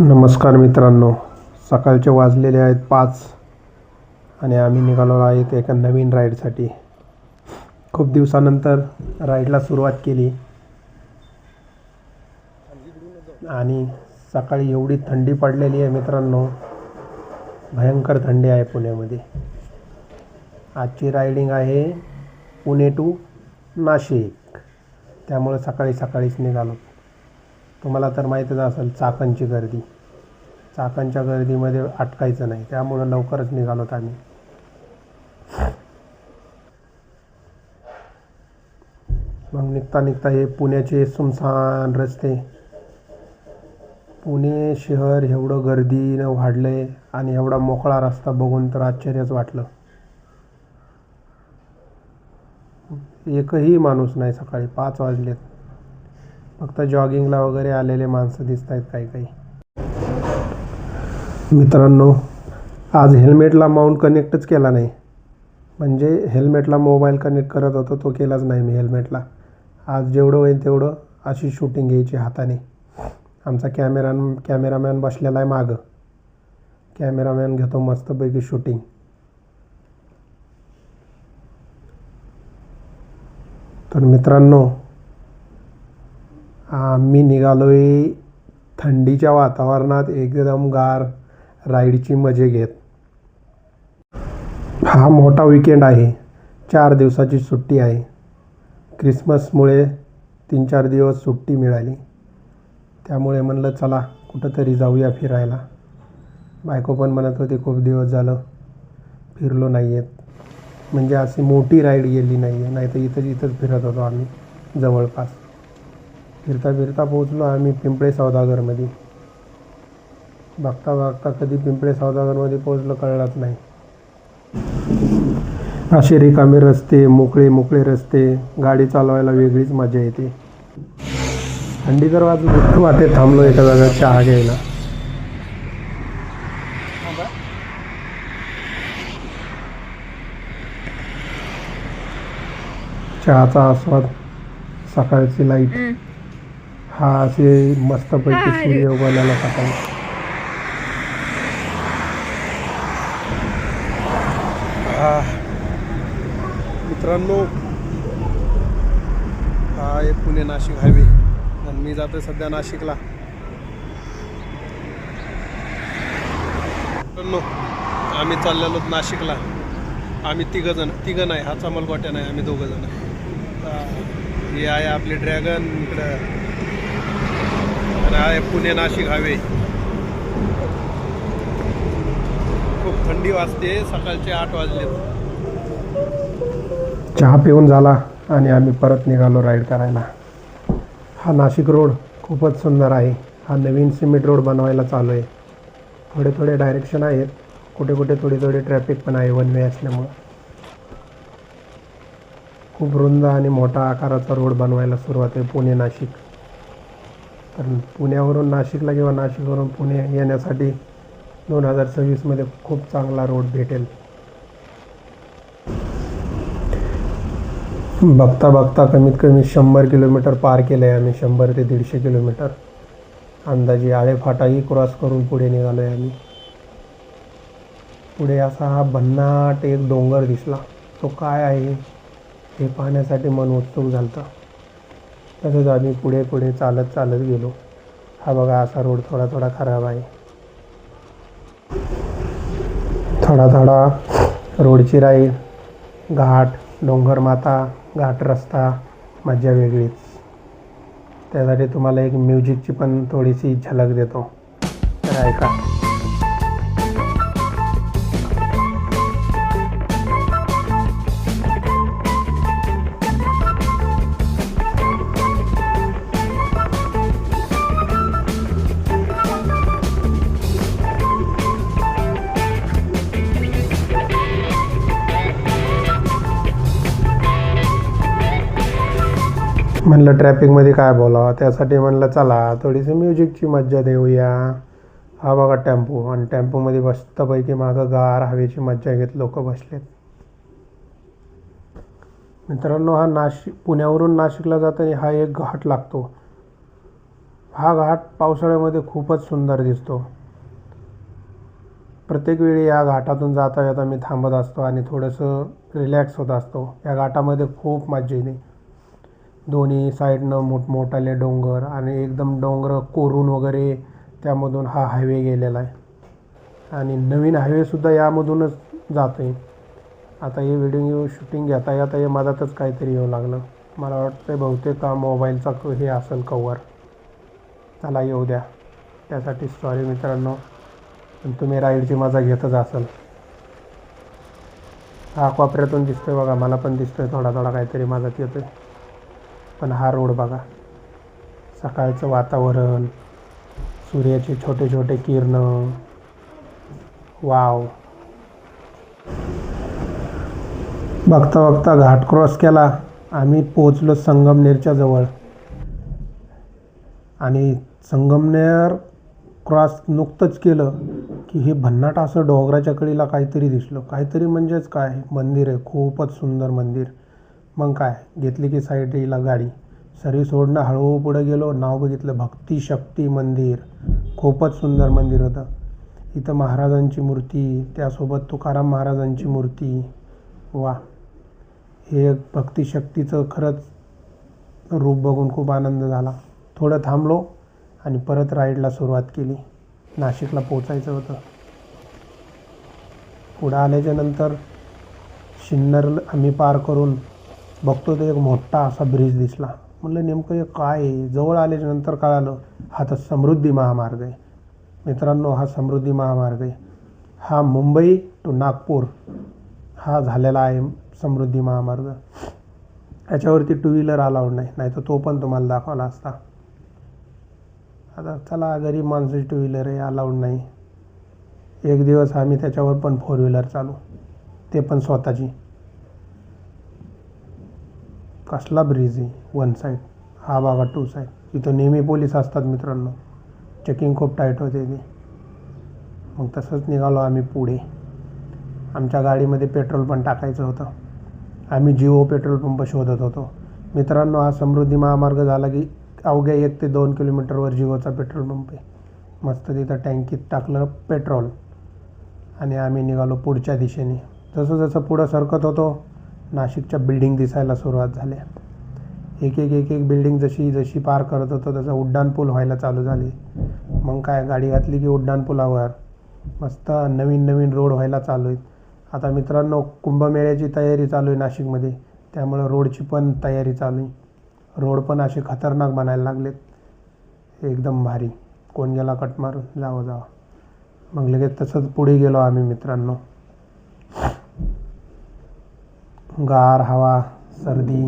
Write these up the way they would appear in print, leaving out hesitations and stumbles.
नमस्कार मित्रांनो, सकाळचे वाजलेले आहेत 5 आणि आम्ही निघालो आहेत एका नवीन राईडसाठी. खूप दिवसानंतर राईडला सुरुवात केली आणि सकाळी एवढी थंडी पडलेली आहे मित्रांनो, भयंकर थंडी आहे पुण्यामध्ये. आजची रायडिंग आहे पुणे टू नाशिक, त्यामुळे सकाळी सकाळीच निघालो. तुम्हाला तर माहीतच असेल चाकणची गर्दी, चाकणच्या गर्दीमध्ये अटकायचं नाही, त्यामुळं लवकरच निघालोत आम्ही. मग निघता निघता हे पुण्याचे सुनसान रस्ते, पुणे शहर एवढं गर्दीनं वाढलं आहे आणि एवढा मोकळा रस्ता बघून तर आश्चर्यच वाटलं. एकही माणूस नाही, सकाळी 5 वाजलेत. फक्त जॉगिंगला वगैरे आलेले माणसं दिसत आहेत काही काही. मित्रांनो, आज हेल्मेटला माउंट कनेक्टच केला नाही, म्हणजे हेल्मेटला मोबाईल कनेक्ट करत होतो तो केलाच नाही मी हेल्मेटला. आज जेवढं होईल तेवढं अशी शूटिंग घ्यायची हाताने. आमचा कॅमेरामॅन बसलेला आहे मागं, कॅमेरामॅन घेतो मस्तपैकी शूटिंग. तर मित्रांनो, आम्ही निघालोय थंडीच्या वातावरणात एकदम गार राईडची मजे घेत. हा मोठा विकेंड आहे, 4 दिवसाची सुट्टी आहे. क्रिसमसमुळे 3-4 दिवस सुट्टी मिळाली, त्यामुळे म्हणलं चला कुठंतरी जाऊया फिरायला. बायको पण म्हणत होती खूप दिवस झालं फिरलो नाही आहेत, म्हणजे अशी मोठी राईड गेली नाही आहे, नाही तर इथंच फिरत होतो आम्ही जवळपास. फिरता फिरता पोहोचलो आम्ही पिंपळे सौदागरमध्ये. बघता बघता कधी पिंपळे सौदागरमध्ये पोहोचलो कळलंच नाही. असे रिकामे रस्ते, मोकळे मोकळे रस्ते, गाडी चालवायला वेगळीच मजा येते. थंडी तर वाटेत थांबलो एका जागा चहा घ्यायला. चहाचा आस्वाद, सकाळची लाईट, हा असे मस्तपैकी सूर्य उगवलेला सकाळी. मित्रांनो, हा आहे पुणे नाशिक हायवे आणि मी जातो सध्या नाशिकला. मित्रांनो, आम्ही चाललेलो नाशिकला. आम्ही तिघं नाही, हा चमलगोट्या नाही, आम्ही 2 जण. हे आहे आपले ड्रॅगन इकडं आणि आहे पुणे नाशिक हायवे. खूप थंडी वाजते, सकाळचे 8 वाजले. चहा पिऊन झाला आणि आम्ही परत निघालो राईड करायला. हा नाशिक रोड खूपच सुंदर आहे. हा नवीन सिमेंट रोड बनवायला चालू आहे. थोडे थोडे डायरेक्शन आहेत, कुठे कुठे थोडी ट्रॅफिक पण आहे वन वे असल्यामुळं. खूप रुंद आणि मोठा आकाराचा रोड बनवायला सुरुवात आहे पुणे नाशिक. तर पुण्यावरून नाशिकला किंवा नाशिकवरून पुणे येण्यासाठी 2026मध्ये खूप चांगला रोड भेटेल. बघता बघता कमीत कमी 100 किलोमीटर पार केलं आहे आम्ही. 100 ते 150 किलोमीटर अंदाजे. आळेफाटाही क्रॉस करून पुढे निघालो आहे आम्ही. पुढे असा हा भन्नाट एक डोंगर दिसला, तो काय आहे हे पाहण्यासाठी मन उत्सुक झालं. तसंच आम्ही पुढे पुढे चालत गेलो. हा बघा असा रोड थोडा खराब आहे. थोडा रोडची राईड, घाट, डोंगरमाथा, घाट रस्ता, मजा वेगळीच. त्यासाठी तुम्हाला एक म्युझिकची पण थोडीशी झलक देतो, तर ऐका. म्हणलं ट्रॅफिकमध्ये काय बोलावं, त्यासाठी म्हणलं चला थोडीशी म्युझिकची मज्जा देऊया. हा बघा टेम्पो, आणि टेम्पोमध्ये मस्तपैकी मागं गार हवेची मज्जा घेत लोक बसलेत. मित्रांनो, हा पुण्यावरून नाशिकला जाताना हा एक घाट लागतो. हा घाट पावसाळ्यामध्ये खूपच सुंदर दिसतो. प्रत्येक वेळी या घाटातून जाता येता मी थांबत असतो आणि थोडंसं रिलॅक्स होत असतो. या घाटामध्ये खूप मजा येते. दोन्ही साईडनं मोठमोठाले डोंगर आणि एकदम डोंगर कोरून वगैरे त्यामधून हा हायवे गेलेला आहे. आणि नवीन हायवेसुद्धा यामधूनच जातो आहे. आता हे व्हिडिओ शूटिंग घेता येता हे मधातच काहीतरी येऊ लागलं. मला वाटतं बहुतेक मोबाईलचा हे असेल कवर. चला येऊ द्या, त्यासाठी सॉरी मित्रांनो, पण तुम्ही राईडची मजा घेतच असाल. हा कोपऱ्यातून दिसतोय बघा, मला पण दिसतोय थोडा थोडा काहीतरी मजात येतोय. पण हा रोड बघा, सकाळचं वातावरण, सूर्याचे छोटे छोटे किरणं, वाव. बघता बघता घाट क्रॉस केला, आम्ही पोचलो संगमनेरच्या जवळ. आणि संगमनेर क्रॉस नुकतंच केलं की हे भन्नाट असं डोंगराच्या कडेला काहीतरी दिसलं. काहीतरी म्हणजेच काय, मंदिर आहे, खूपच सुंदर मंदिर. मग काय, घेतली की साईडला गाडी, सर्व्हिस सोडणं, हळू पुढे गेलो, नाव बघितलं भक्ती शक्ती मंदिर. खूपच सुंदर मंदिर होतं. इथं महाराजांची मूर्ती, त्यासोबत तुकाराम महाराजांची मूर्ती. वा, हे भक्ती शक्तीचं खरंच रूप बघून खूप आनंद झाला. थोडं थांबलो आणि परत राईडला सुरुवात केली. नाशिकला पोचायचं होतं. पुढं आल्याच्या नंतर सिन्नर आम्ही पार करून बघतो तर एक मोठा असा ब्रिज दिसला. म्हणलं नेमकं हे काय आहे. जवळ आल्याच्या नंतर कळालं हा तर समृद्धी महामार्ग आहे. मित्रांनो, हा समृद्धी महामार्ग आहे. हा मुंबई टू नागपूर हा झालेला आहे समृद्धी महामार्ग. याच्यावरती टू व्हीलर अलाउड नाही, नाही तर तो पण तुम्हाला दाखवला असता. आता चला, गरीब माणसाची टू व्हीलर आहे, अलाउड नाही. एक दिवस आम्ही त्याच्यावर पण फोर व्हीलर चालू, ते पण स्वतःची. कसला ब्रिज आहे, वन साईड, हा बघा टू साईड. इथं नेहमी पोलीस असतात मित्रांनो, चेकिंग खूप टाईट होते ती. मग तसंच निघालो आम्ही पुढे. आमच्या गाडीमध्ये पेट्रोल पण टाकायचं होतं. आम्ही जिओ पेट्रोल पंप शोधत होतो. मित्रांनो, हा समृद्धी महामार्ग झाला की अवघ्या 1 ते 2 किलोमीटरवर जिओचा पेट्रोल पंप आहे. मस्त तिथं टँकीत टाकलं पेट्रोल आणि आम्ही निघालो पुढच्या दिशेने. जसं जसं पुढं सरकत होतो, नाशिकच्या बिल्डिंग दिसायला सुरुवात झाल्या. एक एक एक एक बिल्डिंग जशी जशी पार करत होतो तसं उड्डाणपूल व्हायला चालू झाले. मग काय, गाडी घातली की उड्डाणपुलावर मस्त नवीन नवीन रोड व्हायला चालू आहेत. आता मित्रांनो, कुंभमेळ्याची तयारी चालू आहे नाशिकमध्ये, त्यामुळं रोडची पण तयारी चालू आहे. रोड पण असे खतरनाक बनायला लागलेत, एकदम भारी. कोण गेला कट मारून, जावं जावं. मग लगेच तसंच पुढे गेलो आम्ही मित्रांनो. गार हवा, सर्दी,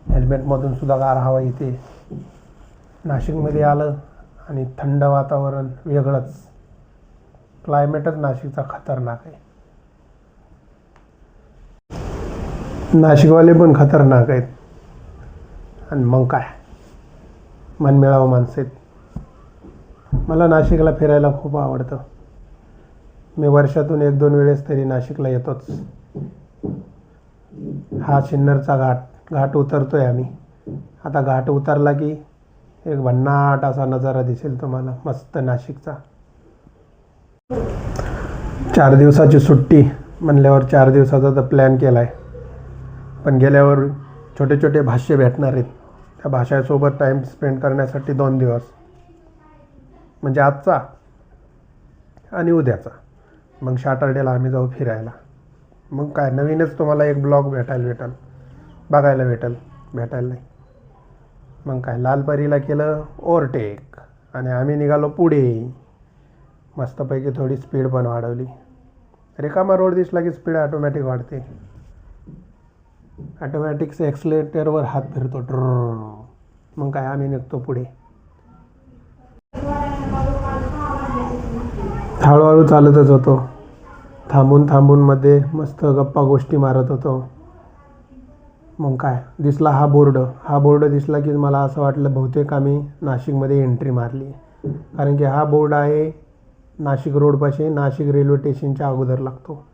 हेल्मेटमधून सुद्धा गार हवा येते. नाशिकमध्ये आलं आणि थंड वातावरण, वेगळंच क्लायमेटच नाशिकचा खतरनाक आहे. नाशिकवाले पण खतरनाक आहेत. आणि मग काय, मनमिळावू माणसं आहेत. मला नाशिकला फिरायला खूप आवडतं. मी वर्षातून 1-2 वेळेस तरी नाशिकला येतोच. हा सिन्नरचा घाट उतरतोय आम्ही. आता घाट उतरला की एक भन्नाट असा नजारा दिसेल तुम्हाला मस्त नाशिकचा. 4 दिवसाची सुट्टी म्हणल्यावर 4 दिवसाचा तर प्लॅन केला आहे. पण गेल्यावर छोटे छोटे भाष्य भेटणार आहेत. त्या भाषेसोबत टाईम स्पेंड करण्यासाठी 2 दिवस, म्हणजे आजचा आणि उद्याचा. मग सॅटर्डेला आम्ही जाऊ फिरायला. मग काय, नवीनच तुम्हाला एक ब्लॉग बघायला भेटायला नाही. मग काय, लालपरीला केलं ओव्हरटेक आणि आम्ही निघालो पुढे. मस्तपैकी थोडी स्पीड पण वाढवली. रिकामा रोड दिसला की स्पीड ऑटोमॅटिक वाढते. ऑटोमॅटिक ॲक्सिलेटरवर हात फिरतो ड्र. मग काय, आम्ही निघतो पुढे. हळूहळू चालतच होतो. थांबून थांबून मध्ये मस्त गप्पा गोष्टी मारत होतो. मग काय, दिसला हा बोर्ड दिसला की मला असं वाटलं बहुतेक आम्ही नाशिकमध्ये एंट्री मारली. कारण की हा बोर्ड आहे नाशिक रोडपाशी, नाशिक रेल्वे स्टेशनच्या अगोदर लागतो,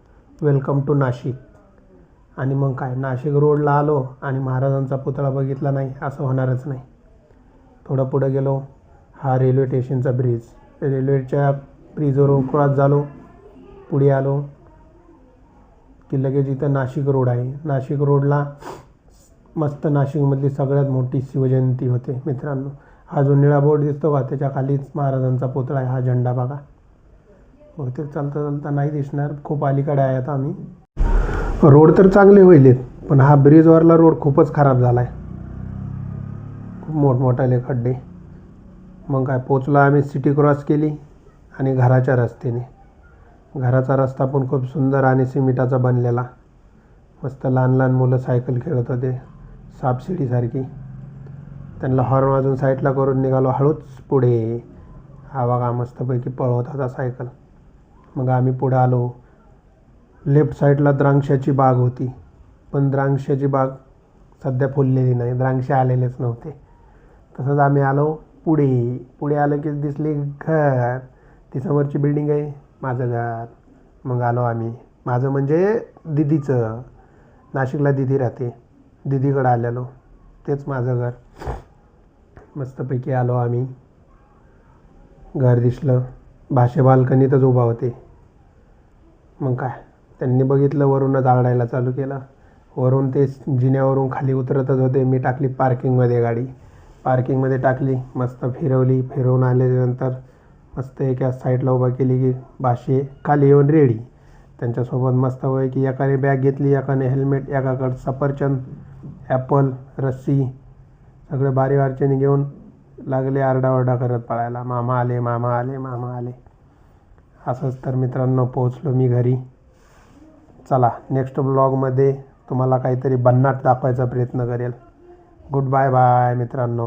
वेलकम टू नाशिक. आणि मग काय, नाशिक रोडला आलो आणि महाराजांचा पुतळा बघितला नाही असं होणारच नाही. थोडं पुढं गेलो, हा रेल्वे स्टेशनचा ब्रिज. रेल्वेच्या ब्रिजवर क्रॉस झालो, पुढे आलो की लगेच इथं नाशिक रोड आहे. नाशिक रोडला मस्त नाशिकमधली सगळ्यात मोठी शिवजयंती होते मित्रांनो. हा जो निळा बोर्ड दिसतो का, त्याच्या खालीच महाराजांचा पुतळा आहे. हा झेंडा बघा. बहुतेक चालता चालता नाही दिसणार, खूप अलीकडे आहे आता आम्ही. रोड तर चांगले होईलेत, पण हा ब्रिजवरला रोड खूपच खराब झाला आहे. खूप मोठमोठाले खड्डे. मग काय, पोचलो आम्ही. सिटी क्रॉस केली आणि घराच्या रस्त्याने. घराचा रस्ता पण खूप सुंदर आणि सिमेंटाचा बनलेला. मस्त लहान लहान मुलं सायकल खेळत होते सापशिडीसारखी. त्यांना हॉर्न वाजून साईडला करून निघालो हळूच पुढे. हा बघा मस्तपैकी पळवत होता सायकल. मग आम्ही पुढे आलो. लेफ्ट साईडला द्राक्षाची बाग होती, पण द्राक्षाची बाग सध्या फुललेली नाही, द्राक्ष आलेलेच नव्हते. तसंच आम्ही आलो पुढे. पुढे आलं की दिसले घर. ती समोरची बिल्डिंग आहे, माझं घर. मग आलो आम्ही. माझं म्हणजे दिदीचं. नाशिकला दिदी राहते, दिदीकडं आलेलो. तेच माझं घर. मस्तपैकी आलो आम्ही. घर दिसलं. भाषे बाल्कनीतच उभा होते. मग काय, त्यांनी बघितलं, वरूनच आरडायला चालू केलं. वरून ते जिन्यावरून खाली उतरतच होते. मी टाकली पार्किंगमध्ये गाडी. पार्किंगमध्ये टाकली, मस्त फिरवली. फिरवून आल्यानंतर मस्त एका साईडला उभा केली की भाषे खाली येऊन रेडी. त्यांच्यासोबत मस्त होय की एकाने बॅग घेतली, एकाने हेल्मेट, एकाकडं सफरचंद, ॲपल, रस्सी, सगळे बारी वारचेने घेऊन लागले आरडाओरडा करत पळायला. मामा आले, मामा आले, मामा आले. असंच तर मित्रांनो पोहोचलो मी घरी. चला, नेक्स्ट ब्लॉगमध्ये तुम्हाला काहीतरी भन्नाट दाखवायचा प्रयत्न करेल. गुड बाय बाय मित्रांनो.